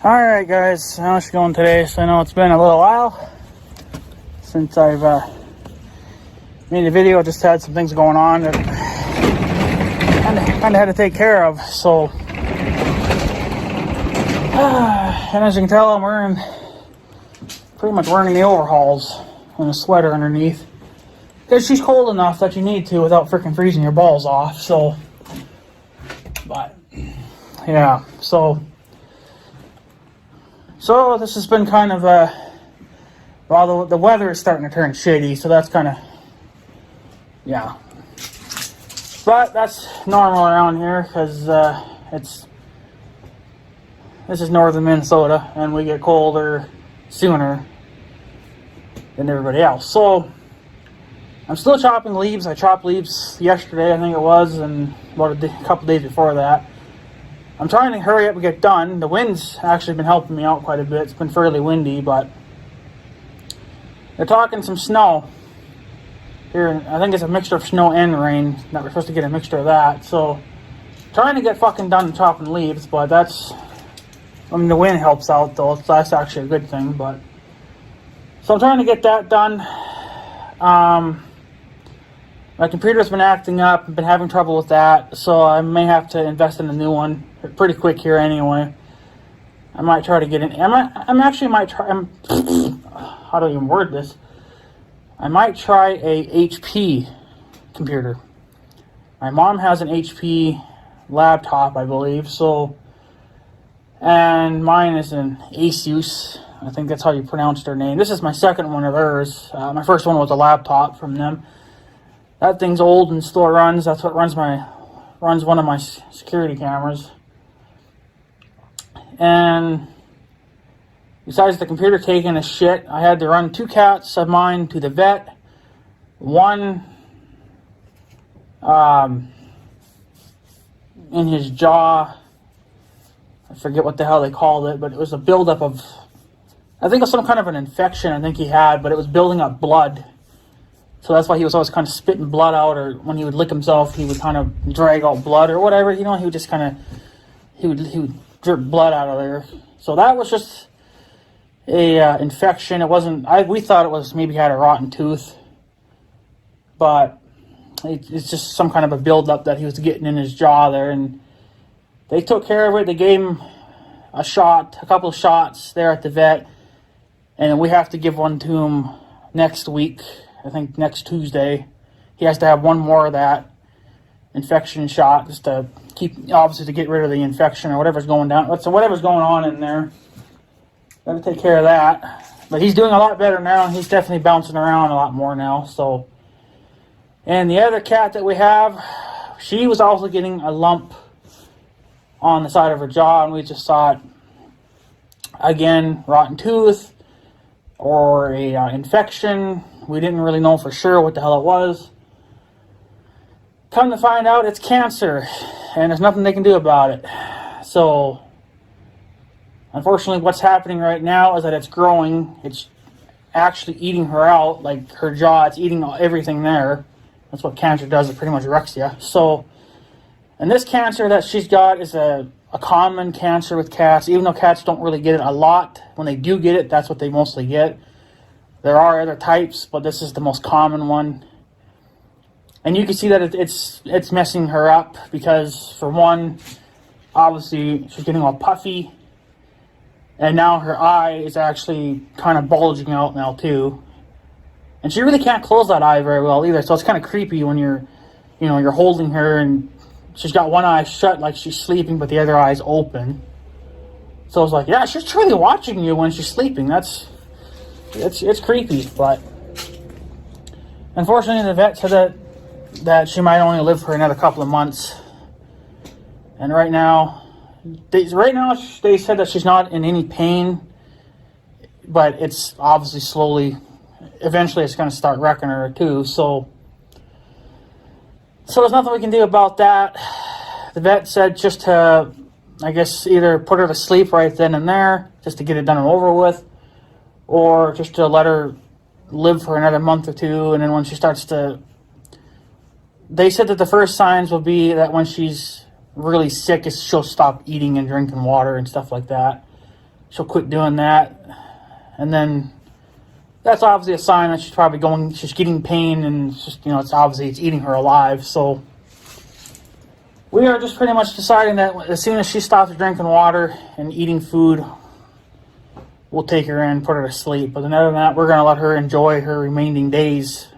Alright guys, how's it going today? So I know it's been a little while since I've made a video. Just had some things going on that kind of had to take care of. So, and as you can tell, I'm pretty much wearing the overalls and a sweater underneath. Because she's cold enough that you need to without freaking freezing your balls off. So, but, yeah, so this has been kind of well, the weather is starting to turn shady, so that's kind of, yeah. But that's normal around here because this is northern Minnesota, and we get colder sooner than everybody else. So I'm still chopping leaves. I chopped leaves yesterday, I think it was, and about a couple days before that. I'm trying to hurry up and get done. The wind's actually been helping me out quite a bit. It's been fairly windy, but they're talking some snow here. I think it's a mixture of snow and rain. That we're supposed to get a mixture of that. So, trying to get fucking done chopping leaves, but that's, I mean, the wind helps out though. So that's actually a good thing. But so I'm trying to get that done. My computer's been acting up. I've been having trouble with that, so I may have to invest in a new one pretty quick here anyway. I might try to get in. How do I even word this? I might try a HP computer. My mom has an HP laptop, I believe, so, and mine is an Asus. I think that's how you pronounce their name. This is my second one of theirs. My first one was a laptop from them. That thing's old and still runs. That's what runs one of my security cameras. And besides the computer taking a shit, I had to run 2 cats of mine to the vet. One in his jaw. I forget what the hell they called it, but it was a buildup of, I think it was some kind of an infection I think he had, but it was building up blood. So that's why he was always kind of spitting blood out, or when he would lick himself, he would kind of drag out blood or whatever. You know, he would just kind of, he would drip blood out of there. So that was just a infection. It wasn't, we thought it was maybe he had a rotten tooth, but it's just some kind of a buildup that he was getting in his jaw there. And they took care of it. They gave him a couple of shots there at the vet, and we have to give one to him next week. I think next Tuesday. He has to have one more of that infection shot just to obviously to get rid of the infection or whatever's going down. So whatever's going on in there, gotta take care of that. But he's doing a lot better now. He's definitely bouncing around a lot more now. So, and the other cat that we have, she was also getting a lump on the side of her jaw, and we just thought, again, rotten tooth or a infection. We didn't really know for sure what the hell it was. Come to find out, it's cancer, and there's nothing they can do about it. So, unfortunately, what's happening right now is that it's growing. It's actually eating her out, like her jaw. It's eating everything there. That's what cancer does. It pretty much wrecks you. So, and this cancer that she's got is a common cancer with cats. Even though cats don't really get it a lot, when they do get it, that's what they mostly get. There are other types, but this is the most common one. And you can see that it's messing her up because, for one, obviously she's getting all puffy. And now her eye is actually kind of bulging out now too. And she really can't close that eye very well either. So it's kind of creepy when you're holding her and she's got one eye shut like she's sleeping, but the other eye's open. So it's like, yeah, she's truly watching you when she's sleeping. It's creepy, but unfortunately the vet said that she might only live for another couple of months. And right now they said that she's not in any pain, but it's obviously eventually it's going to start wrecking her too. So there's nothing we can do about that. The vet said just to, I guess, either put her to sleep right then and there, just to get it done and over with, or just to let her live for another month or two, and then when she starts to... They said that the first signs will be that when she's really sick, she'll stop eating and drinking water and stuff like that. she'll quit doing that. And then that's obviously a sign that she's getting pain, and it's just, it's obviously it's eating her alive. So we are just pretty much deciding that as soon as she stops drinking water and eating food, we'll take her in, put her to sleep. But then other than that, we're going to let her enjoy her remaining days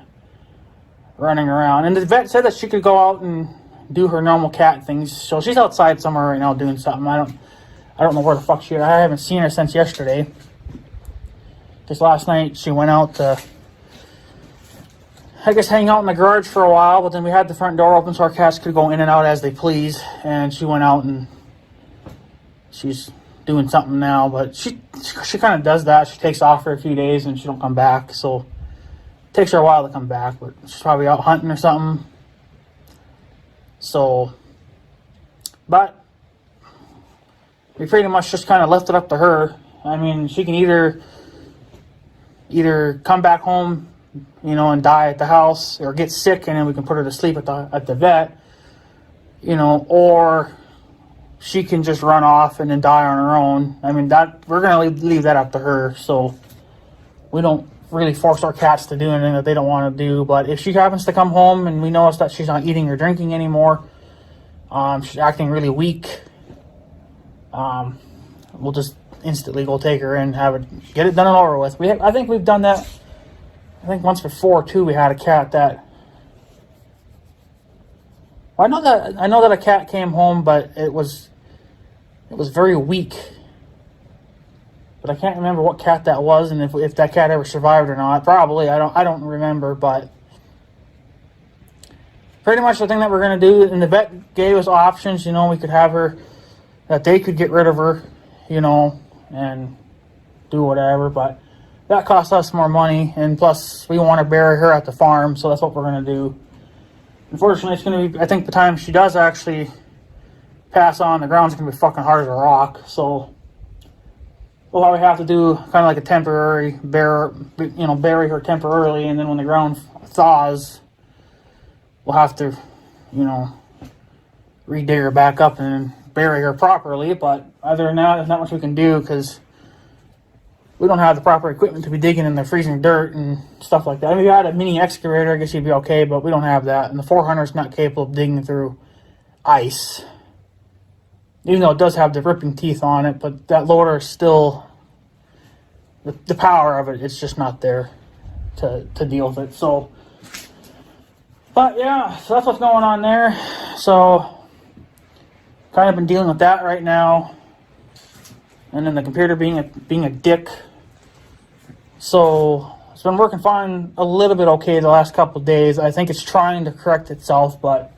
running around. And the vet said that she could go out and do her normal cat things. So she's outside somewhere right now doing something. I don't know where the fuck she is. I haven't seen her since yesterday. Just last night she went out to, I guess, hang out in the garage for a while, but then we had the front door open so our cats could go in and out as they please. And she went out and she's doing something now, but she kind of does that. She takes off for a few days and she don't come back, so it takes her a while to come back, but she's probably out hunting or something. So, but we pretty much just kind of left it up to her. I mean, she can either come back home, and die at the house, or get sick and then we can put her to sleep at the vet, or she can just run off and then die on her own. I mean, that we're going to leave that up to her. So we don't really force our cats to do anything that they don't want to do. But if she happens to come home and we notice that she's not eating or drinking anymore, she's acting really weak, we'll just instantly go take her in, get it done and over with. I think we've done that. I think once before too, we had a cat that. Well, I know that a cat came home, but it was very weak. But I can't remember what cat that was, and if that cat ever survived or not. Probably, I don't remember. But pretty much the thing that we're gonna do, and the vet gave us options. We could have her, that they could get rid of her, and do whatever. But that costs us more money, and plus we want to bury her at the farm, so that's what we're gonna do. Unfortunately, it's going to be, I think the time she does actually pass on, the ground's going to be fucking hard as a rock. So we'll probably have to do kind of like a temporary bury her temporarily, and then when the ground thaws, we'll have to, re-dig her back up and bury her properly. But other than that, there's not much we can do because we don't have the proper equipment to be digging in the freezing dirt and stuff like that. I mean, if you had a mini excavator, I guess you'd be okay, but we don't have that. And the 400 is not capable of digging through ice. Even though it does have the ripping teeth on it, but that loader is still, the power of it, it's just not there to deal with it. So, but yeah, so that's what's going on there. So, kind of been dealing with that right now. And then the computer being a dick. So it's been working fine, a little bit okay the last couple of days. I think it's trying to correct itself, but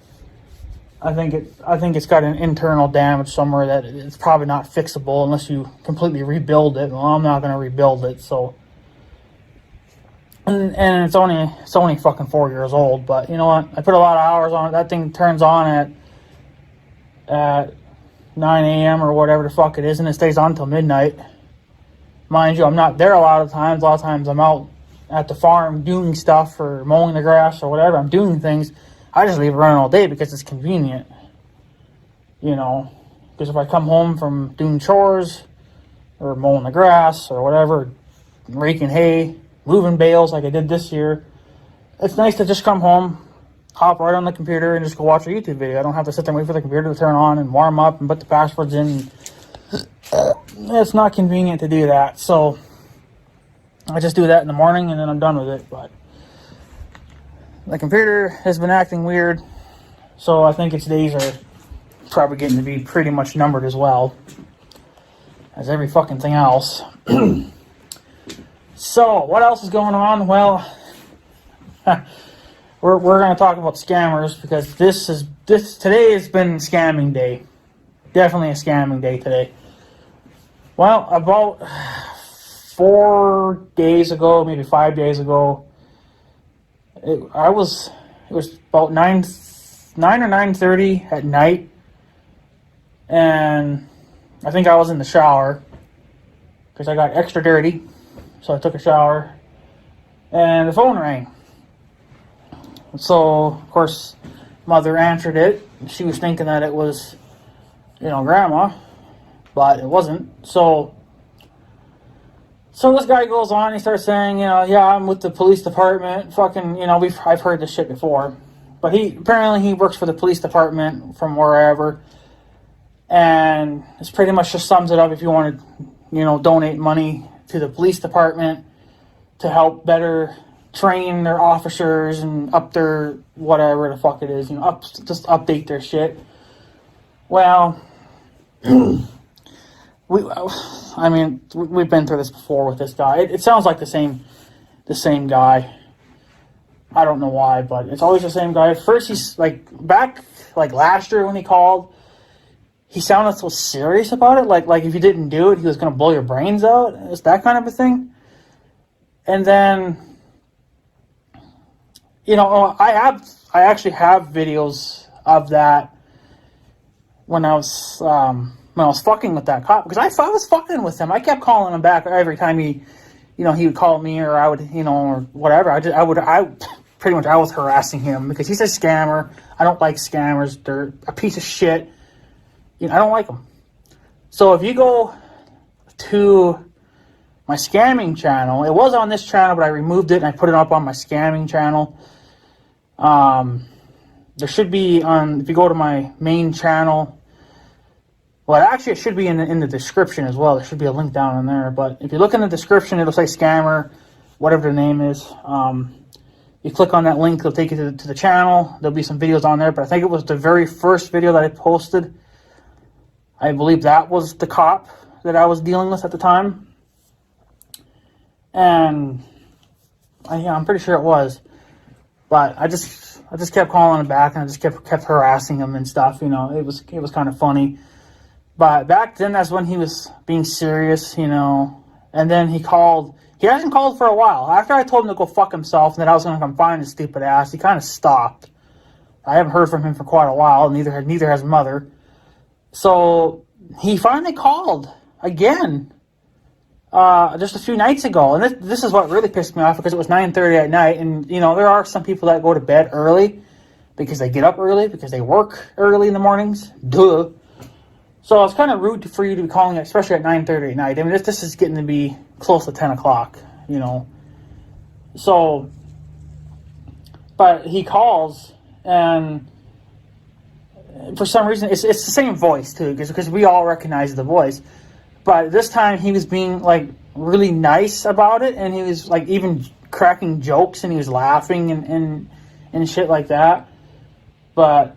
I think it's got an internal damage somewhere that it's probably not fixable unless you completely rebuild it. Well, I'm not going to rebuild it, so. And it's only fucking 4 years old, but you know what? I put a lot of hours on it. That thing turns on at 9 a.m. or whatever the fuck it is, and it stays on until midnight. Mind you, I'm not there a lot of times. A lot of times I'm out at the farm doing stuff or mowing the grass or whatever. I'm doing things. I just leave it running all day because it's convenient. Because if I come home from doing chores or mowing the grass or whatever, raking hay, moving bales like I did this year, it's nice to just come home, hop right on the computer and just go watch a YouTube video. I don't have to sit there and wait for the computer to turn on and warm up and put the passwords in. It's not convenient to do that. So I just do that in the morning and then I'm done with it. But the computer has been acting weird. So I think its days are probably getting to be pretty much numbered as well as every fucking thing else. So what else is going on? Well, We're going to talk about scammers because today has been scamming day. Definitely a scamming day today. Well, about 4 days ago, maybe 5 days ago, it was about 9 or 9:30 at night, and I think I was in the shower because I got extra dirty, so I took a shower, and the phone rang. So, of course, Mother answered it. She was thinking that it was, Grandma, but it wasn't. So, So this guy goes on, he starts saying, yeah, I'm with the police department. Fucking, I've heard this shit before. But apparently he works for the police department from wherever. And it's pretty much just sums it up if you want to, donate money to the police department to help better train their officers and up their whatever the fuck it is, just update their shit. Well, we've been through this before with this guy. It sounds like the same guy. I don't know why, but it's always the same guy. At first, he's back last year when he called, he sounded so serious about it. Like if you didn't do it, he was going to blow your brains out. It's that kind of a thing. And then, I actually have videos of that when I was fucking with that cop, because I was fucking with him. I kept calling him back every time he would call me, or I would, or whatever. I was harassing him because he's a scammer. I don't like scammers. They're a piece of shit. I don't like them. So if you go to my scamming channel, it was on this channel, but I removed it and I put it up on my scamming channel. There should be if you go to my main channel, well, actually it should be in the description as well. There should be a link down in there, but if you look in the description, it'll say scammer, whatever the name is. You click on that link, it'll take you to the channel. There'll be some videos on there, but I think it was the very first video that I posted. I believe that was the cop that I was dealing with at the time. And I'm pretty sure it was. But I just kept calling him back, and I just kept harassing him and stuff. It was kind of funny. But back then, that's when he was being serious, And then he called. He hasn't called for a while. After I told him to go fuck himself and that I was going to come find his stupid ass, he kind of stopped. I haven't heard from him for quite a while. Neither has Mother. So he finally called again just a few nights ago. And this is what really pissed me off, because it was 9:30 at night. And, there are some people that go to bed early because they get up early, because they work early in the mornings. Duh. So it's kind of rude for you to be calling, especially at 9:30 at night. I mean, this is getting to be close to 10 o'clock, So, but he calls, and for some reason, it's the same voice, too, because we all recognize the voice. But this time, he was being, really nice about it, and he was, even cracking jokes, and he was laughing and shit like that. But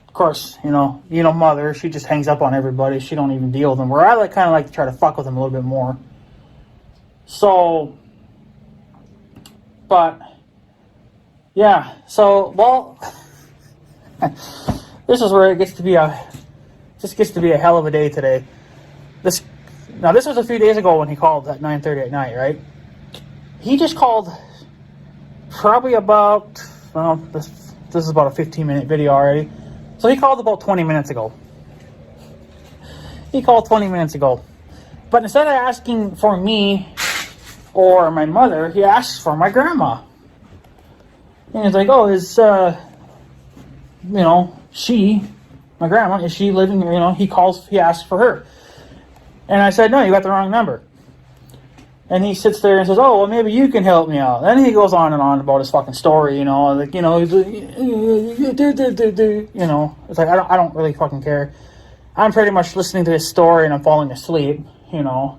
of course, Mother, she just hangs up on everybody. She don't even deal with them. Where I kind of like to try to fuck with them a little bit more. So, but, yeah. So, well, this is where it gets to be a hell of a day today. This was a few days ago when he called at 9:30 at night, right? He just called probably about, this is about a 15-minute video already. So he called about 20 minutes ago. But instead of asking for me or my mother, he asks for my grandma. And he's like, oh, is, my grandma, is she living, he asks for her. And I said, no, you got the wrong number. And he sits there and says, oh, well, maybe you can help me out. Then he goes on and on about his fucking story, It's like, I don't really fucking care. I'm pretty much listening to his story and I'm falling asleep, And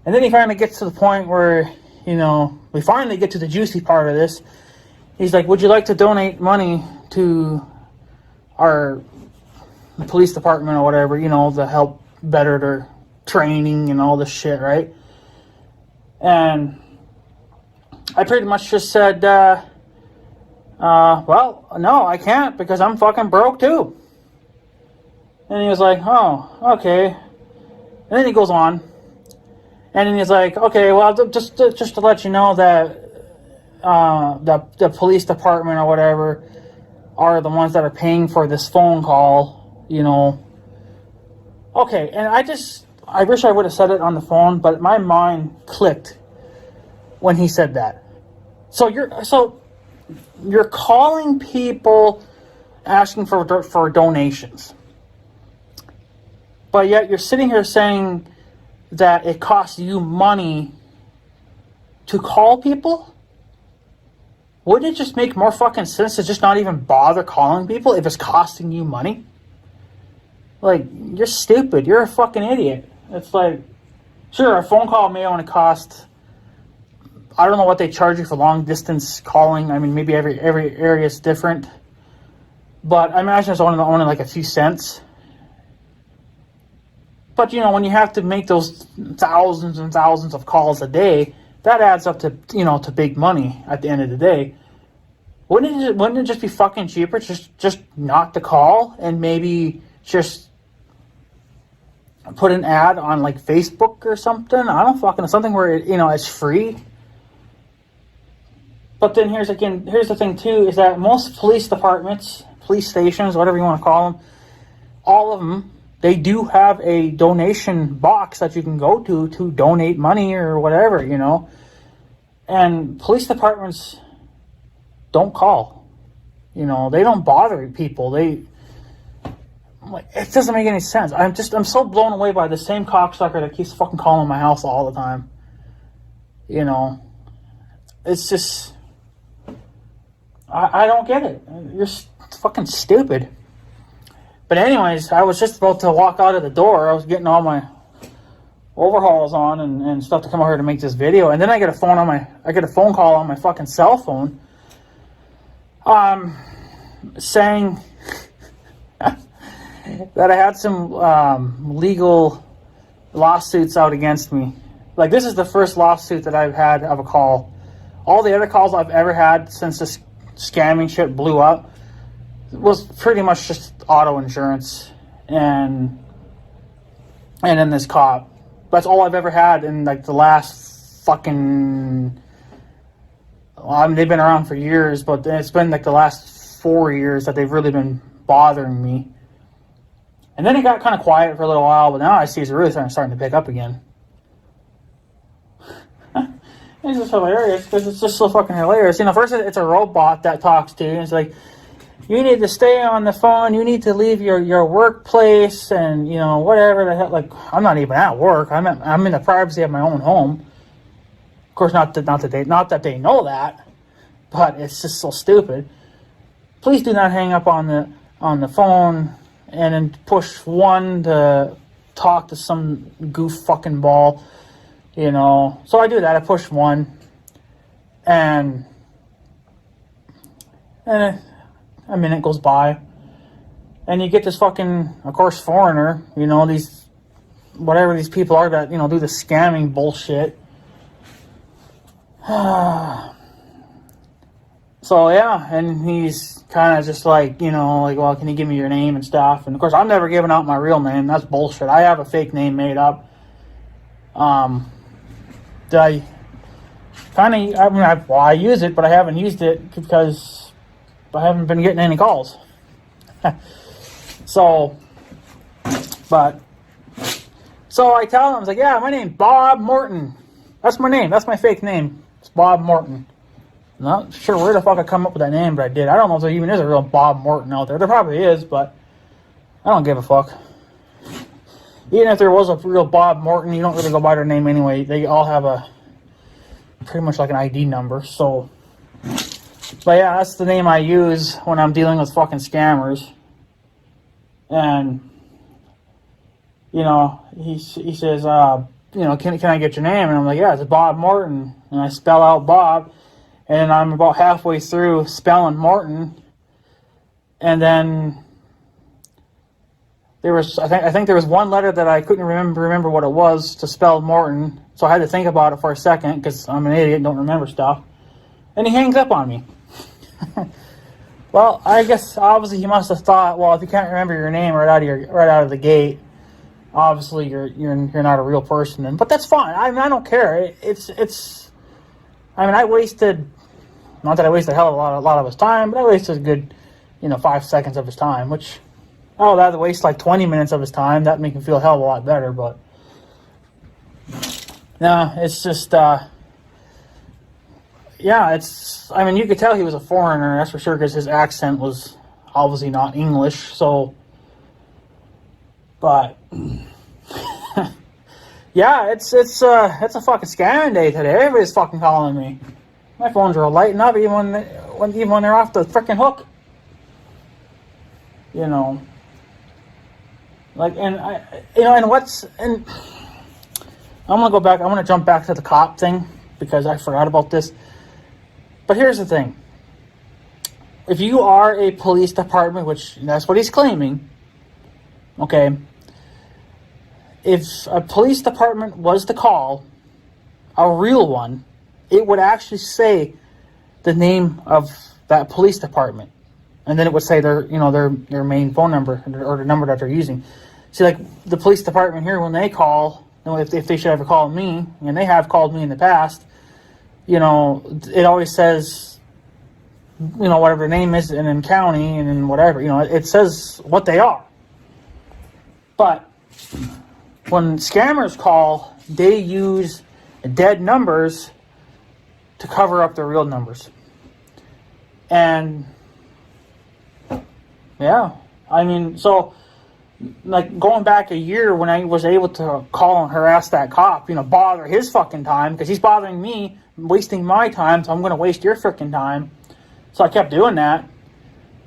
then he finally gets to the point where, we finally get to the juicy part of this. He's like, would you like to donate money to our police department or whatever, to help better their training and all this shit, right? And I pretty much just said, well, no, I can't, because I'm fucking broke too. And he was like, oh, okay. And then he goes on. And then he's like, okay, well, just to let you know that the police department or whatever are the ones that are paying for this phone call, Okay, and I wish I would have said it on the phone, but my mind clicked when he said that. So you're calling people asking for donations, but yet you're sitting here saying that it costs you money to call people, wouldn't it just make more fucking sense to just not even bother calling people if it's costing you money? Like, you're stupid. You're a fucking idiot. It's like, sure, a phone call may only cost, I don't know what they charge you for long distance calling. I mean, maybe every area is different. But I imagine it's only like a few cents. But, you know, when you have to make those thousands and thousands of calls a day, that adds up to, you know, to big money at the end of the day. Wouldn't it just be fucking cheaper just not to call and maybe just put an ad on like Facebook or something? I don't fucking know, something where, you know, it's free. But then here's the thing too, is that most police departments, police stations, whatever you want to call them, all of them, they do have a donation box that you can go to donate money or whatever, you know. And police departments don't call. You know, they don't bother people. It doesn't make any sense. I'm so blown away by the same cocksucker that keeps fucking calling my house all the time. You know, it's just, I don't get it. You're fucking stupid. But anyways, I was just about to walk out of the door. I was getting all my overhauls on and stuff to come over here to make this video, and then I get a phone call on my fucking cell phone, saying that I had some legal lawsuits out against me. Like, this is the first lawsuit that I've had of a call. All the other calls I've ever had since this scamming shit blew up was pretty much just auto insurance and then this cop. That's all I've ever had in like the last fucking, I mean, they've been around for years, but it's been like the last 4 years that they've really been bothering me. And then it got kind of quiet for a little while, but now I see it's really starting to pick up again. It's just hilarious because it's just so fucking hilarious. You know, first it's a robot that talks to you and it's like, you need to stay on the phone, you need to leave your workplace, and, you know, whatever the hell. Like, I'm not even at work. I'm in the privacy of my own home. Of course, not that they know that, but it's just so stupid. Please do not hang up on the phone and then push 1 to talk to some goof fucking ball, you know. So I do that. I push 1, and a minute goes by, and you get this fucking, of course, foreigner, you know, these, whatever these people are that, you know, do the scamming bullshit. So, yeah, and he's kind of just like, you know, like, well, can you give me your name and stuff? And, of course, I'm never giving out my real name. That's bullshit. I have a fake name made up. I use it, but I haven't used it because I haven't been getting any calls. So I tell him, I was like, yeah, my name's Bob Morton. That's my name. That's my fake name. It's Bob Morton. Not sure where the fuck I come up with that name, but I did. I don't know if there even is a real Bob Morton out there. There probably is, but I don't give a fuck. Even if there was a real Bob Morton, you don't really go by their name anyway. They all have pretty much like an ID number, so. But yeah, that's the name I use when I'm dealing with fucking scammers. And, you know, he says, you know, can I get your name? And I'm like, yeah, it's Bob Morton. And I spell out Bob. And I'm about halfway through spelling Morton. And then I think there was one letter that I couldn't remember what it was to spell Morton. So I had to think about it for a second because I'm an idiot and don't remember stuff. And he hangs up on me. Well, I guess obviously he must have thought, well, if you can't remember your name right out of the gate, obviously you're not a real person. But that's fine. I mean, I don't care. I mean, I wasted, not that I wasted a lot of his time, but I wasted a good, 5 seconds of his time, which, oh, that waste like 20 minutes of his time. That make him feel a hell of a lot better. But no, it's just. Yeah, I mean, you could tell he was a foreigner, that's for sure, because his accent was obviously not English, so, but, Yeah, it's a fucking scamming day today. Everybody's fucking calling me. My phones are lighting up even when they're off the freaking hook. You know, like, and and I'm gonna go back. I'm gonna jump back to the cop thing because I forgot about this. But here's the thing: if you are a police department, which that's what he's claiming, okay. If a police department was to call, a real one, it would actually say the name of that police department, and then it would say their main phone number or the number that they're using. See, like the police department here, when they call, if they should ever call me, and they have called me in the past, it always says, whatever their name is, and then county, and then whatever, it says what they are. But when scammers call, they use dead numbers to cover up their real numbers. And yeah, I mean, so like going back a year when I was able to call and harass that cop, bother his fucking time because he's bothering me, wasting my time, so I'm going to waste your freaking time. So I kept doing that.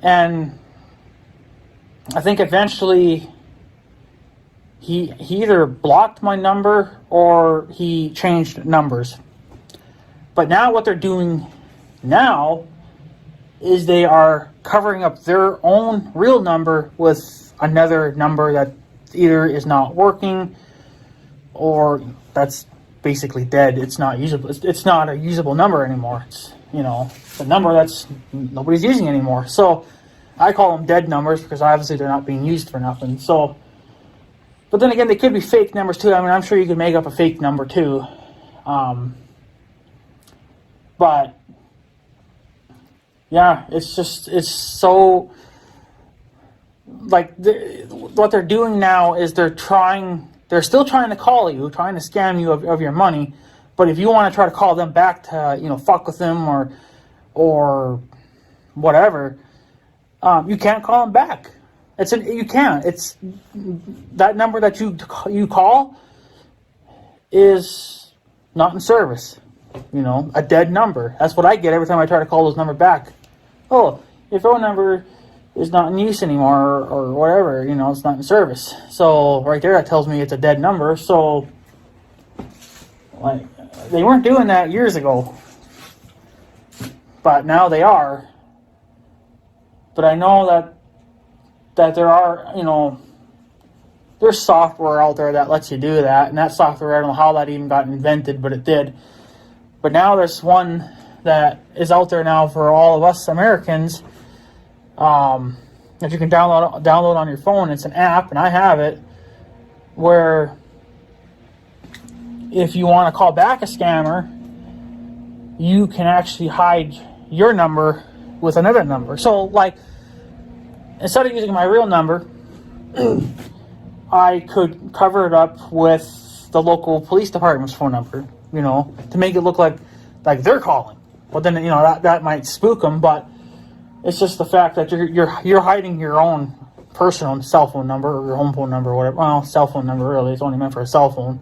And I think eventually he either blocked my number or he changed numbers. But now what they're doing now is they are covering up their own real number with another number that either is not working or that's basically dead. It's not usable. It's not a usable number anymore. It's, a number that's nobody's using anymore. So I call them dead numbers because obviously they're not being used for nothing. So, but then again, they could be fake numbers too. I mean, I'm sure you could make up a fake number too. But yeah, it's so like what they're doing now is they're still trying to call you, trying to scam you of your money. But if you want to try to call them back to, fuck with them or whatever, you can't call them back. You can't. It's that number that you call is not in service. A dead number. That's what I get every time I try to call those numbers back. Oh, your phone number is not in use anymore, or whatever. It's not in service. So right there, that tells me it's a dead number. So, like, they weren't doing that years ago, but now they are. But I know that there are, there's software out there that lets you do that, and that software, I don't know how that even got invented, but it did. But now there's one that is out there now for all of us Americans that you can download on your phone. It's an app, and I have it, where if you want to call back a scammer, you can actually hide your number with another number. So, like, instead of using my real number, I could cover it up with the local police department's phone number, to make it look like they're calling. Well, then, that might spook them, but it's just the fact that you're hiding your own personal cell phone number or your home phone number or whatever. Well, cell phone number, really. It's only meant for a cell phone.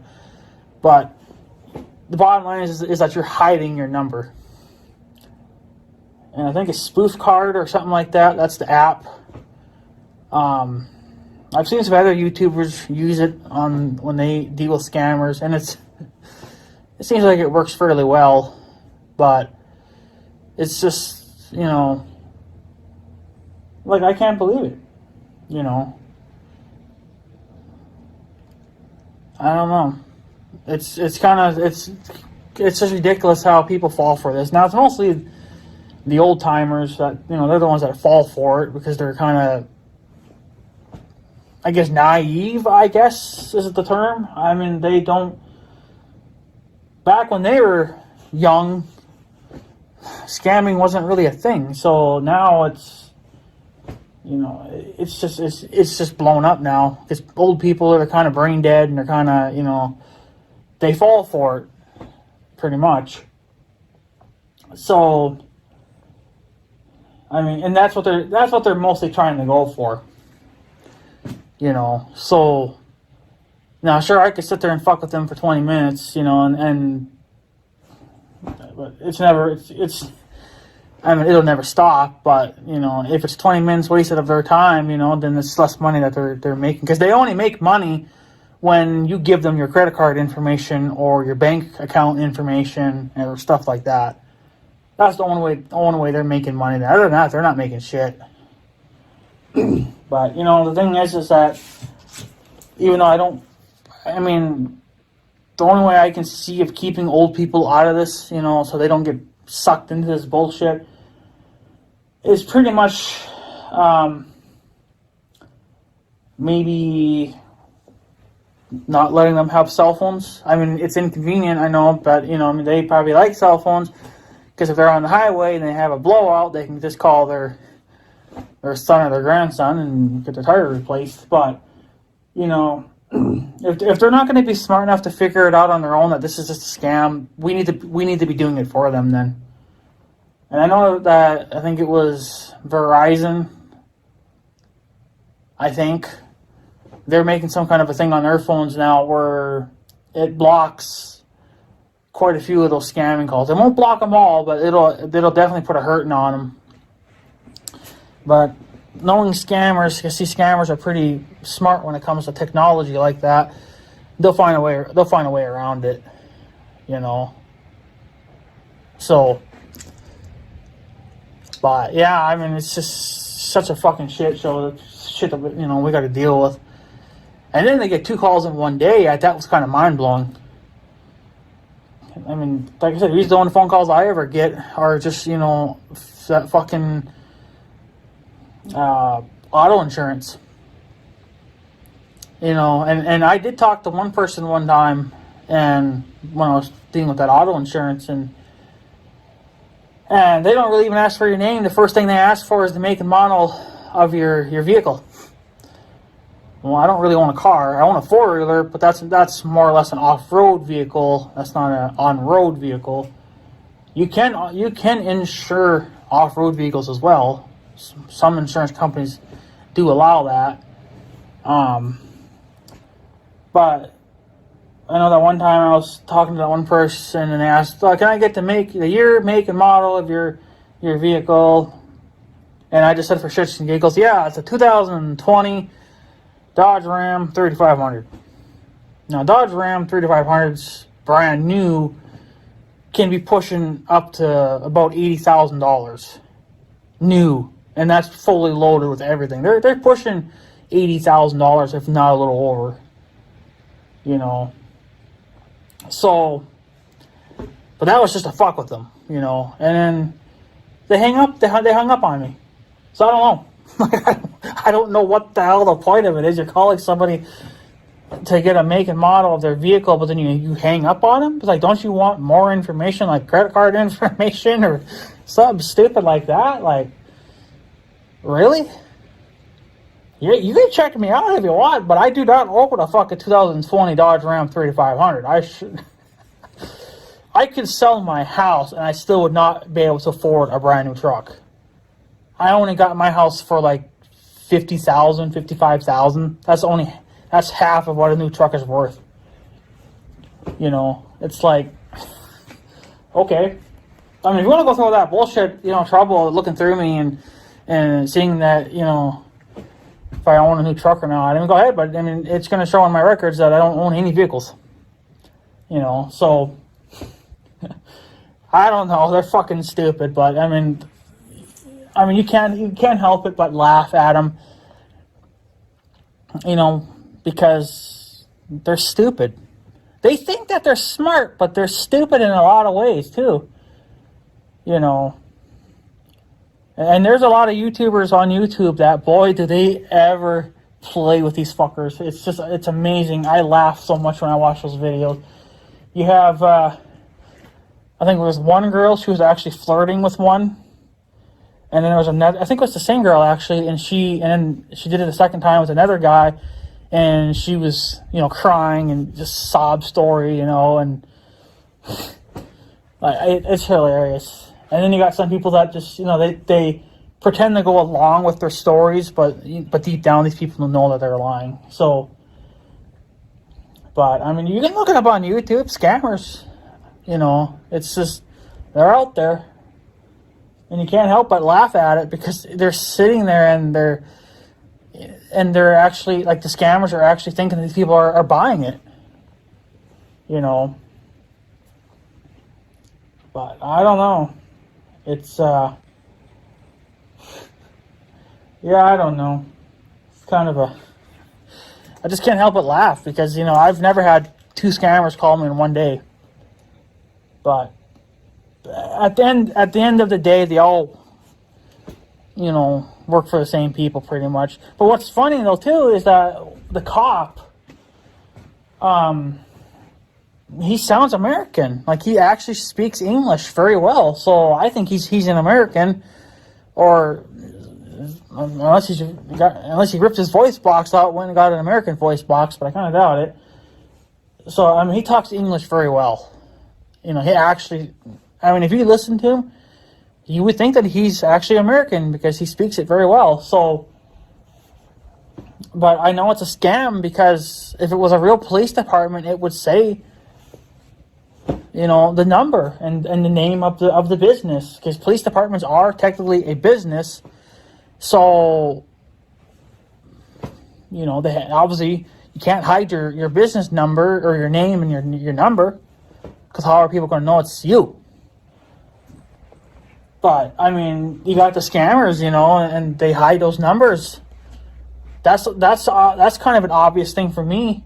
But the bottom line is that you're hiding your number. And I think it's Spoof Card or something like that. That's the app. I've seen some other YouTubers use it when they deal with scammers, and it seems like it works fairly well, but it's just, like, I can't believe it, I don't know. It's just ridiculous how people fall for this. Now, it's mostly the old timers that, they're the ones that fall for it because they're kind of, I guess, naive, I guess, is the term. I mean, they don't... Back when they were young, scamming wasn't really a thing. So now it's, it's just blown up now. Because old people are kind of brain dead and they're kind of, they fall for it, pretty much. So, I mean, and that's what they're mostly trying to go for. So Now, sure, I could sit there and fuck with them for 20 minutes, you know, but it's never, I mean, it'll never stop, but, you know, if it's 20 minutes wasted of their time, you know, then it's less money that they're making. Because they only make money when you give them your credit card information or your bank account information or stuff like that. That's the only way they're making money. Other than that, they're not making shit. But, you know, the thing is that even though the only way I can see of keeping old people out of this, you know, so they don't get sucked into this bullshit, is pretty much maybe not letting them have cell phones. I mean, it's inconvenient, I know, but, you know, I mean, they probably like cell phones because if they're on the highway and they have a blowout, they can just call their son or their grandson and get their tire replaced. But, you know, if they're not going to be smart enough to figure it out on their own that this is just a scam, we need to be doing it for them then. And I know that I think it was Verizon, I think, they're making some kind of a thing on their phones now where it blocks quite a few of those scamming calls. It won't block them all, but it'll definitely put a hurting on them. But knowing scammers, you see scammers are pretty smart when it comes to technology like that. They'll find a way around it, you know. So, but yeah, I mean, it's just such a fucking shit show. Shit that, you know, we got to deal with. And then they get 2 calls in one day. That was kind of mind blowing. I mean, like I said, these are the only phone calls I ever get are just, you know, that fucking auto insurance. You know, and I did talk to one person one time, and when I was dealing with that auto insurance, and they don't really even ask for your name. The first thing they ask for is the make and model of your vehicle. Well, I don't really own a car. I own a 4-wheeler, but that's more or less an off-road vehicle. That's not an on-road vehicle. You can insure off-road vehicles as well. Some insurance companies do allow that. But I know that one time I was talking to that one person and they asked, "Can I get the year, make, and model of your vehicle?" And I just said for shits and giggles, "Yeah, it's a 2020 Dodge Ram 3500. Now, Dodge Ram 3500's brand new, can be pushing up to about $80,000 new, and that's fully loaded with everything. They're pushing $80,000, if not a little over. You know, so, but that was just to fuck with them, you know. And then they hung up on me. So I don't know. I don't know what the hell the point of it is. You're calling somebody to get a make and model of their vehicle, but then you hang up on them? It's like, don't you want more information, like credit card information or something stupid like that? Like, really? You can check me out if you want, but I do not own a fucking 2020 Dodge Ram 3500. I could sell my house and I still would not be able to afford a brand new truck. I only got my house for like $50,000, $55,000. That's half of what a new truck is worth. You know, it's like, okay. I mean, if you want to go through all that bullshit, you know, trouble looking through me and seeing that, you know, if I own a new truck or not, I mean, go ahead, but I mean, it's going to show on my records that I don't own any vehicles. You know, so I don't know. They're fucking stupid, but I mean, you can't help it but laugh at them. You know, because they're stupid. They think that they're smart, but they're stupid in a lot of ways too. You know. And there's a lot of YouTubers on YouTube that, boy, do they ever play with these fuckers. It's amazing. I laugh so much when I watch those videos. You have, I think there was one girl, she was actually flirting with one. And then there was another, I think it was the same girl actually, and then she did it the second time with another guy, and she was, you know, crying and just sob story, you know, and it's hilarious. And then you got some people that just, you know, they pretend to go along with their stories, but deep down these people know that they're lying. So, But I mean, you can look it up on YouTube. Scammers, it's just they're out there, and you can't help but laugh at it because they're sitting there and they're actually like the scammers are actually thinking these people are buying it. But I don't know. It's I don't know. It's kind of I just can't help but laugh because I've never had two scammers call me in one day. But at the end of the day, they all work for the same people pretty much. But what's funny though too is that the cop, he sounds American. Like he actually speaks English very well. So I think he's an American, or unless he ripped his voice box out when he got an American voice box, but I kind of doubt it. So I mean, he talks English very well. He actually, if you listen to him, you would think that he's actually American because he speaks it very well. So, but I know it's a scam because if it was a real police department, it would say, the number and the name of the business, because police departments are technically a business. So, they obviously you can't hide your business number or your name and your number, because how are people going to know it's you? But I mean, you got the scammers, and they hide those numbers. That's kind of an obvious thing for me.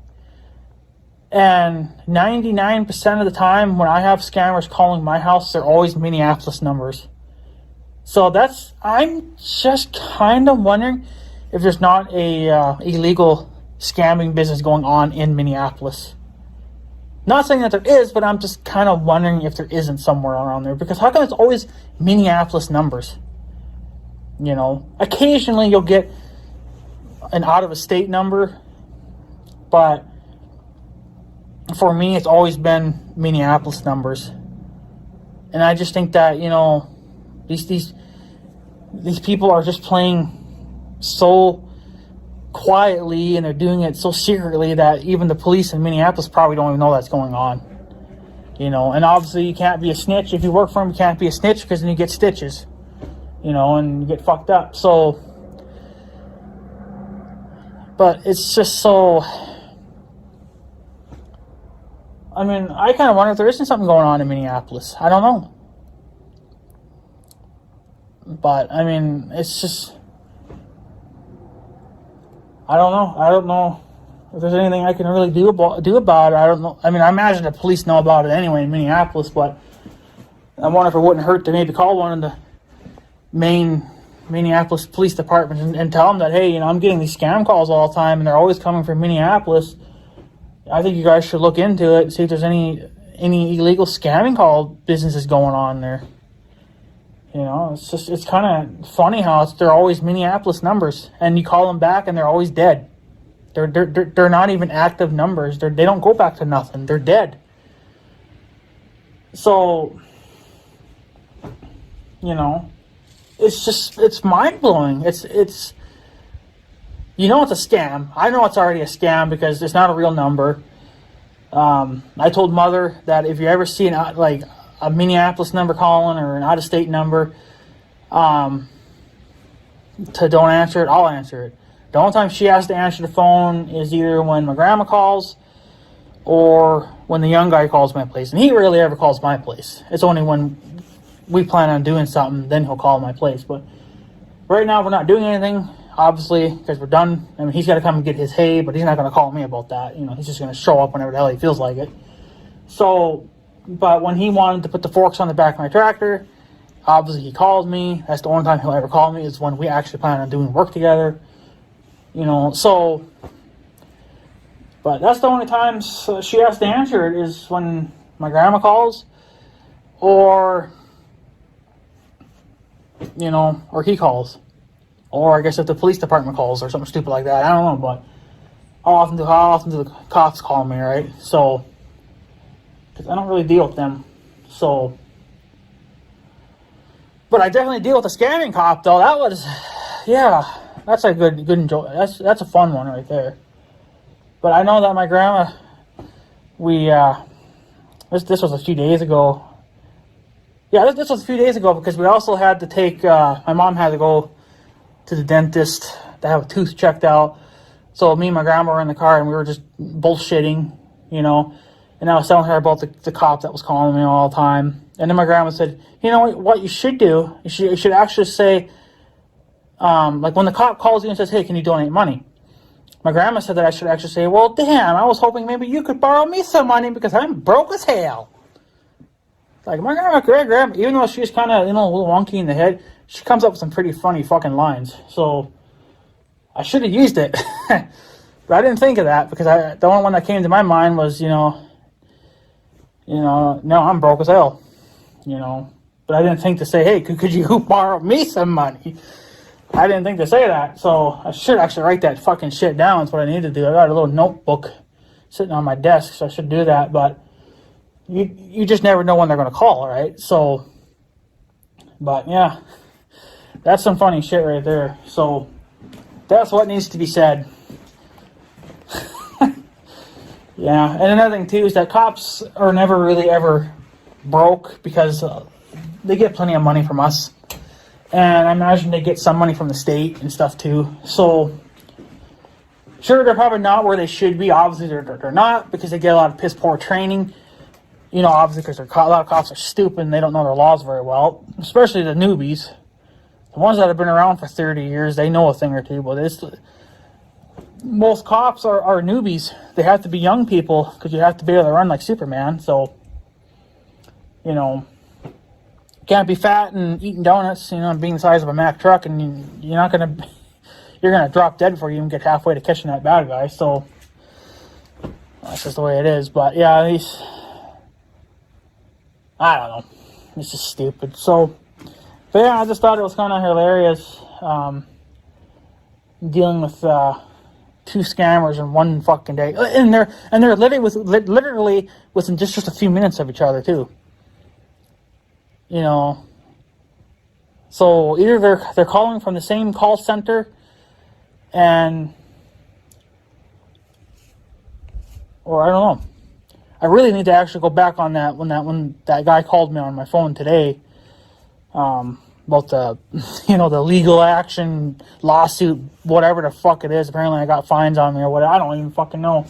And 99% of the time when I have scammers calling my house, they're always Minneapolis numbers. So I'm just kind of wondering if there's not a illegal scamming business going on in Minneapolis. Not saying that there is, but I'm just kind of wondering if there isn't somewhere around there. Because how come it's always Minneapolis numbers? Occasionally you'll get an out-of-state number, but for me, it's always been Minneapolis numbers. And I just think that, these people are just playing so quietly, and they're doing it so secretly that even the police in Minneapolis probably don't even know that's going on. And obviously you can't be a snitch. If you work for them, you can't be a snitch because then you get stitches, and you get fucked up. So, but it's just so, I kind of wonder if there isn't something going on in Minneapolis. I don't know. But, it's just, I don't know. I don't know if there's anything I can really do about it. I don't know. I imagine the police know about it anyway in Minneapolis, but I wonder if it wouldn't hurt to maybe call one of the main Minneapolis police departments and tell them that, hey, I'm getting these scam calls all the time, and they're always coming from Minneapolis. I think you guys should look into it and see if there's any illegal scamming call businesses going on there. It's kind of funny how they're always Minneapolis numbers, and you call them back and they're always dead. They're not even active numbers. They don't go back to nothing. They're dead. So, it's mind blowing. It's it's a scam. I know it's already a scam because it's not a real number. I told Mother that if you ever see a Minneapolis number calling or an out-of-state number, to don't answer it. I'll answer it. The only time she has to answer the phone is either when my grandma calls or when the young guy calls my place. And he rarely ever calls my place. It's only when we plan on doing something, then he'll call my place. But right now we're not doing anything, obviously, because we're done. He's got to come and get his hay, but he's not going to call me about that. He's just going to show up whenever the hell he feels like it. So, but when he wanted to put the forks on the back of my tractor, obviously he called me. That's the only time he'll ever call me is when we actually plan on doing work together. So, but that's the only times she has to answer it is when my grandma calls or he calls. Or I guess if the police department calls or something stupid like that. I don't know, but how often do the cops call me, right? So, because I don't really deal with them. So, but I definitely deal with a scamming cop, though. That was, that's a good enjoy. That's a fun one right there. But I know that my grandma, we this was a few days ago. Yeah, this was a few days ago because we also had to take my mom had to go to the dentist to have a tooth checked out. So me and my grandma were in the car and we were just bullshitting, you know. And I was telling her about the cop that was calling me all the time. And then my grandma said, you know what you should do? You should actually say, like when the cop calls you and says, hey, can you donate money? My grandma said that I should actually say, well, damn, I was hoping maybe you could borrow me some money because I'm broke as hell. Like, my grandma, even though she's kind of, you know, a little wonky in the head, she comes up with some pretty funny fucking lines. So, I should have used it. But I didn't think of that because the only one that came to my mind was, no, I'm broke as hell. But I didn't think to say, hey, could you borrow me some money? I didn't think to say that, so I should actually write that fucking shit down. That's what I need to do. I got a little notebook sitting on my desk, so I should do that, but you just never know when they're going to call, right? So, but yeah, that's some funny shit right there. So, that's what needs to be said. Yeah, and another thing too is that cops are never really ever broke because they get plenty of money from us. And I imagine they get some money from the state and stuff too. So, sure, they're probably not where they should be. Obviously, they're not because they get a lot of piss poor training. Obviously, because a lot of cops are stupid and they don't know their laws very well. Especially the newbies. The ones that have been around for 30 years, they know a thing or two. But most cops are newbies. They have to be young people because you have to be able to run like Superman. So, can't be fat and eating donuts, being the size of a Mack truck, and you're gonna drop dead before you even get halfway to catching that bad guy. So that's just the way it is. But yeah, I don't know. It's just stupid. So, but yeah, I just thought it was kind of hilarious dealing with two scammers in one fucking day, and they're literally within just a few minutes of each other too. So either they're calling from the same call center, or I don't know. I really need to actually go back on that when that guy called me on my phone today, about the the legal action lawsuit, whatever the fuck it is. Apparently I got fines on me or whatever. I don't even fucking know.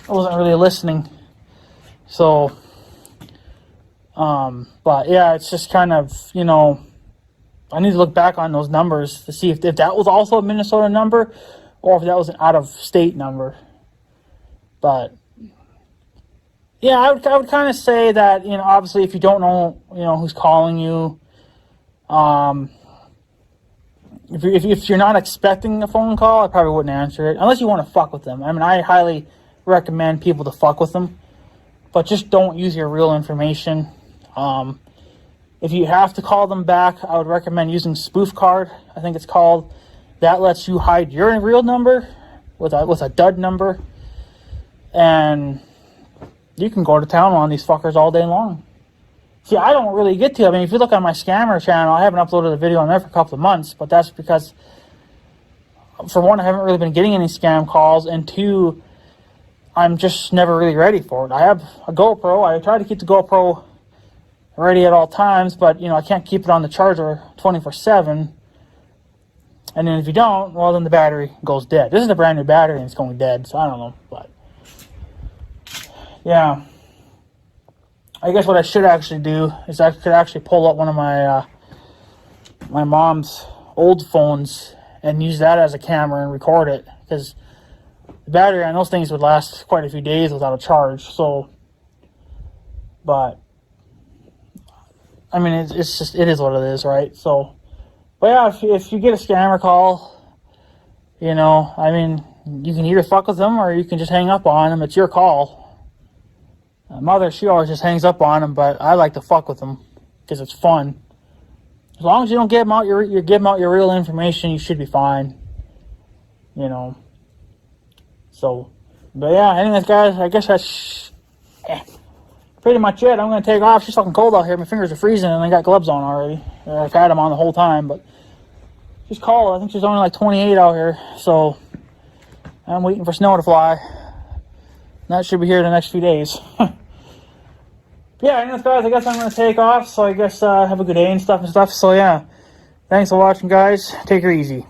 I wasn't really listening. So. But yeah, it's just kind of, I need to look back on those numbers to see if that was also a Minnesota number or if that was an out-of-state number. But yeah, I would kind of say that, obviously if you don't know, who's calling you, if you're not expecting a phone call, I probably wouldn't answer it unless you want to fuck with them. I mean, I highly recommend people to fuck with them, but just don't use your real information. If you have to call them back, I would recommend using Spoof Card, I think it's called. That lets you hide your real number with a dud number, and you can go to town on these fuckers all day long. See, I don't really get to. I mean, if you look on my scammer channel, I haven't uploaded a video on there for a couple of months, but that's because, for one, I haven't really been getting any scam calls, and two, I'm just never really ready for it. I have a GoPro. I try to keep the GoPro ready at all times, but I can't keep it on the charger 24/7. And then if you don't, well, then the battery goes dead. This is a brand new battery and it's going dead, so I don't know. But yeah, I guess what I should actually do is I could actually pull up one of my my mom's old phones and use that as a camera and record it, because the battery on those things would last quite a few days without a charge. So, but I mean, it's just, it is what it is, right? So, but yeah, if you get a scammer call, I mean, you can either fuck with them or you can just hang up on them. It's your call. Mother, she always just hangs up on them, but I like to fuck with them because it's fun. As long as you don't give them out you give them out your real information, you should be fine. So, but yeah, anyways, guys, I guess that's pretty much it. I'm going to take off. It's fucking cold out here. My fingers are freezing and I got gloves on already. I've had them on the whole time, but she's cold. I think she's only like 28 out here, so I'm waiting for snow to fly. That should be here in the next few days. Yeah, anyways, guys, I guess I'm going to take off. So I guess have a good day and stuff. So yeah, thanks for watching, guys. Take her easy.